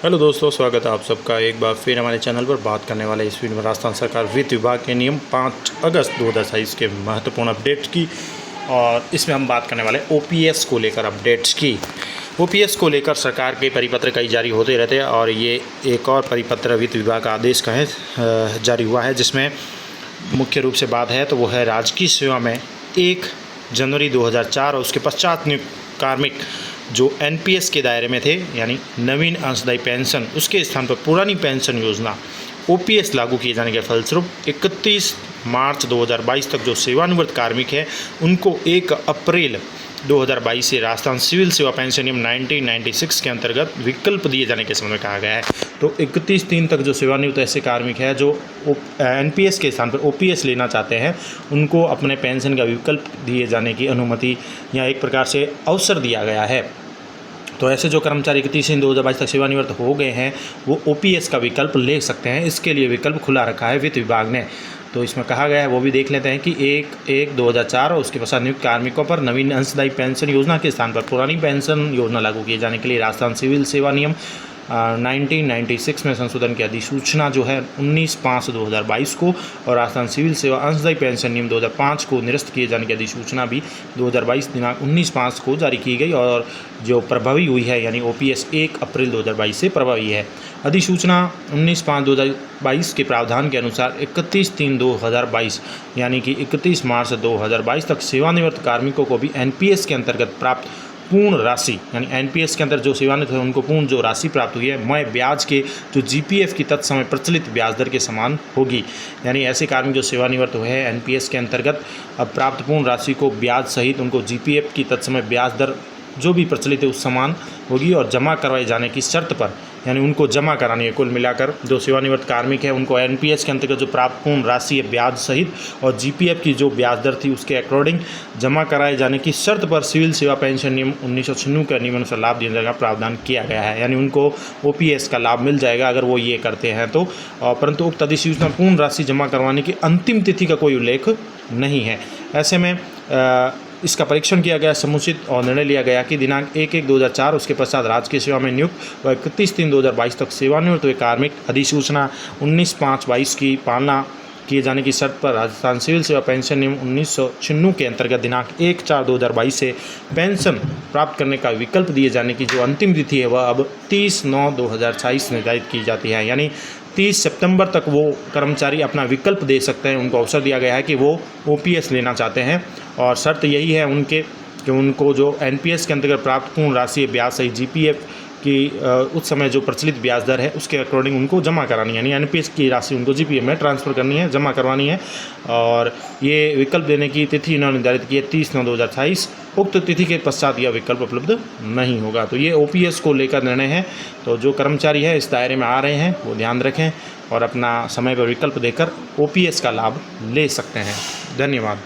Hello दोस्तों, स्वागत है आप सबका एक बार फिर हमारे चैनल पर। बात करने वाले इस वीडियो में राजस्थान सरकार वित्त विभाग के नियम 5 अगस्त 2023 के महत्वपूर्ण अपडेट्स की, और इसमें हम बात करने वाले ओपीएस को लेकर अपडेट्स की। ओपीएस को लेकर सरकार के परिपत्र कई जारी होते रहते हैं, और ये एक और परिपत्र वित्त विभाग का आदेश का है जारी हुआ है, जिसमें मुख्य रूप से बात है तो वो है राजकीय सेवा में 1 जनवरी 2004 और उसके पश्चात नियुक्त कार्मिक जो एनपीएस के दायरे में थे, यानी नवीन अंशदायी पेंशन, उसके स्थान पर पुरानी पेंशन योजना ओपीएस लागू किए जाने के फलस्वरूप 31 मार्च 2022 तक जो सेवानिवृत्त कार्मिक है उनको 1 अप्रैल 2022 से राजस्थान सिविल सेवा पेंशन नियम 1996 के अंतर्गत विकल्प दिए जाने के संबंध में कहा गया है। तो 31/3 तक जो सेवानिवृत्त ऐसे कार्मिक है जो एनपीएस के स्थान पर ओपीएस लेना चाहते हैं, उनको अपने पेंशन का विकल्प दिए जाने की अनुमति या एक प्रकार से अवसर दिया गया है। तो ऐसे जो कर्मचारी 31/3/2022 तक सेवानिवृत्त हो गए हैं वो ओपीएस का विकल्प ले सकते हैं। इसके लिए विकल्प खुला रखा है वित्त विभाग ने। तो इसमें कहा गया है, वो भी देख लेते हैं कि 1/1/2004 और उसके पश्चात नियुक्त कार्मिकों पर नवीन अंशदायी पेंशन योजना के स्थान पर पुरानी पेंशन योजना लागू किए जाने के लिए राजस्थान सिविल सेवा नियम 1996 में संशोधन की अधिसूचना जो है 19/5/2022 को, और राजस्थान सिविल सेवा अंशदायी पेंशन नियम 2005 को निरस्त किए जाने की अधिसूचना भी 2022 दिनांक 19/5 को जारी की गई, और जो प्रभावी हुई है यानी ओपीएस 1 अप्रैल 2022 से प्रभावी है। अधिसूचना 19/5/2022 के प्रावधान के अनुसार 31/3/2022 यानी कि 31 मार्च 2022 तक सेवानिवृत्त कार्मिकों को भी एनपीएस के अंतर्गत प्राप्त पूर्ण राशि, यानी एनपीएस के अंदर जो सेवानिवृत्त है उनको पूर्ण जो राशि प्राप्त हुई है मैं ब्याज के जो जीपीएफ की तत्समय प्रचलित ब्याज दर के समान होगी। यानी ऐसे कार्मिक जो सेवानिवृत्त हुए हैं एनपीएस के अंतर्गत अब प्राप्त पूर्ण राशि को ब्याज सहित उनको जीपीएफ की तत्समय ब्याज दर जो भी प्रचलित है उस समान होगी, और जमा करवाए जाने की शर्त पर, यानी उनको जमा करानी है। कुल मिलाकर जो सेवानिवृत्त कार्मिक है उनको एनपीएस के अंतर्गत जो प्राप्त पूर्ण राशि है ब्याज सहित और जीपीएफ की जो ब्याज दर थी उसके अकॉर्डिंग जमा कराए जाने की शर्त पर सिविल सेवा पेंशन नियम 1996 के नियमानुसार लाभ दिया जाएगा प्रावधान किया गया है। यानी उनको ओपीएस का लाभ मिल जाएगा अगर वो ये करते हैं तो। परंतु उक्त अधिसूचना पूर्ण राशि जमा करवाने की अंतिम तिथि का कोई उल्लेख नहीं है। ऐसे में इसका परीक्षण किया गया समुचित और निर्णय लिया गया कि दिनांक 1/1/2004 उसके पश्चात राजकीय सेवा में नियुक्त व 31/3/2022 तक सेवानिवृत्त हुए कार्मिक अधिसूचना 19/5/22 की पालना किए जाने की शर्त पर राजस्थान सिविल सेवा पेंशन नियम 1996 के अंतर्गत दिनांक 1/4/2022 से पेंशन प्राप्त करने का विकल्प दिए जाने की जो अंतिम तिथि है वह अब 30/9/2026 निर्धारित की जाती है। यानी 30 सितंबर तक वो कर्मचारी अपना विकल्प दे सकते हैं। उनको अवसर दिया गया है कि वो ओपीएस लेना चाहते हैं, और शर्त यही है उनके कि उनको जो एनपीएस के अंतर्गत प्राप्त पूर्ण राशि ब्याज सही जीपीएफ की उस समय जो प्रचलित ब्याज दर है उसके अकॉर्डिंग उनको जमा करानी है, यानी एनपीएस की राशि उनको जीपीएफ में ट्रांसफ़र करनी है, जमा करवानी है। और ये विकल्प देने की तिथि इन्होंने निर्धारित की है 30/9/2028। उक्त तिथि के पश्चात यह विकल्प उपलब्ध नहीं होगा। तो ये ओपीएस को लेकर निर्णय है। तो जो कर्मचारी है इस दायरे में आ रहे हैं वो ध्यान रखें और अपना समय पर विकल्प देकर ओपीएस का लाभ ले सकते हैं। धन्यवाद।